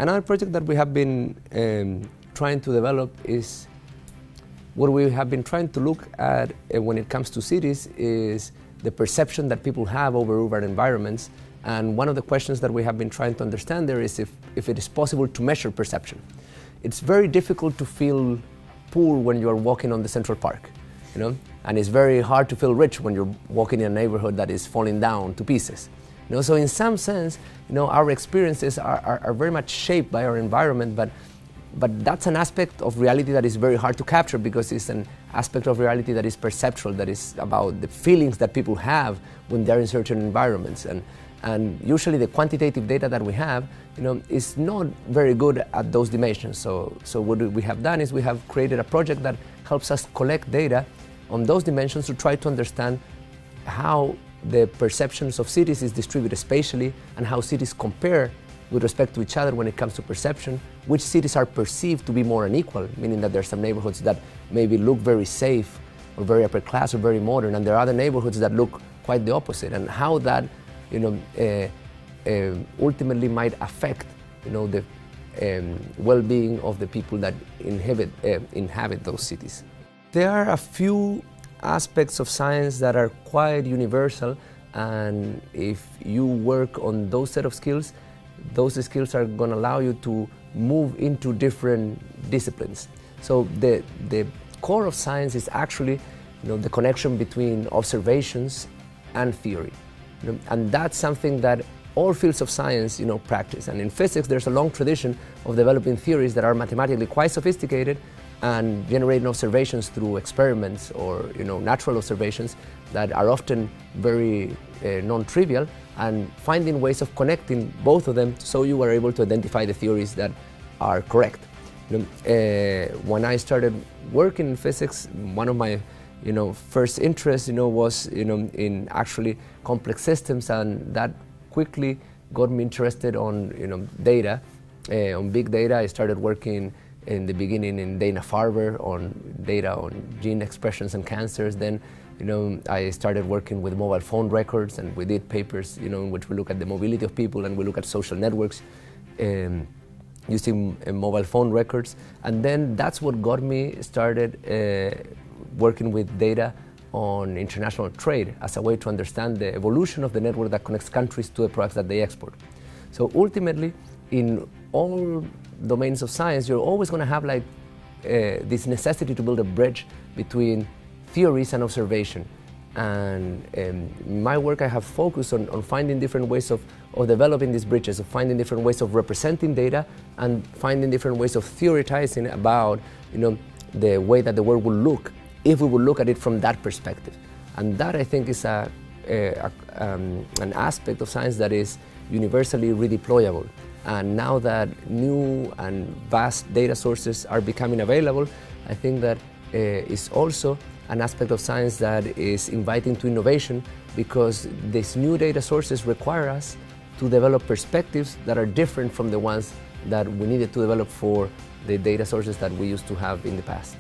Another project that we have been trying to develop is what we have been trying to look at when it comes to cities is the perception that people have over urban environments. And one of the questions that we have been trying to understand there is if it is possible to measure perception. It's very difficult to feel poor when you are walking on the Central Park, and it's very hard to feel rich when you're walking in a neighborhood that is falling down to pieces. So in some sense, our experiences are very much shaped by our environment, but that's an aspect of reality that is very hard to capture because it's an aspect of reality that is perceptual, that is about the feelings that people have when they're in certain environments. And usually the quantitative data that we have, is not very good at those dimensions. So what we have done is we have created a project that helps us collect data on those dimensions to try to understand how the perceptions of cities is distributed spatially and how cities compare with respect to each other when it comes to perception, which cities are perceived to be more unequal, meaning that there are some neighborhoods that maybe look very safe or very upper class or very modern, and there are other neighborhoods that look quite the opposite, and how that ultimately might affect the well-being of the people that inhabit those cities. There are a few aspects of science that are quite universal, and if you work on those set of skills, those skills are going to allow you to move into different disciplines. So the core of science is actually the connection between observations and theory. And that's something that all fields of science practice. And in physics there's a long tradition of developing theories that are mathematically quite sophisticated and generating observations through experiments or natural observations that are often very non-trivial, and finding ways of connecting both of them so you are able to identify the theories that are correct. When I started working in physics, one of my first interests was in actually complex systems, and that quickly got me interested on data, on big data. I started working in the beginning in Dana-Farber on data on gene expressions and cancers. Then I started working with mobile phone records, and we did papers in which we look at the mobility of people and we look at social networks using mobile phone records. And then that's what got me started working with data on international trade as a way to understand the evolution of the network that connects countries to the products that they export. So ultimately, in all domains of science, you're always going to have this necessity to build a bridge between theories and observation. And in my work I have focused on finding different ways of developing these bridges, of finding different ways of representing data and finding different ways of theorizing about the way that the world will look if we would look at it from that perspective. And that, I think, is an aspect of science that is universally redeployable. And now that new and vast data sources are becoming available, I think that is also an aspect of science that is inviting to innovation, because these new data sources require us to develop perspectives that are different from the ones that we needed to develop for the data sources that we used to have in the past.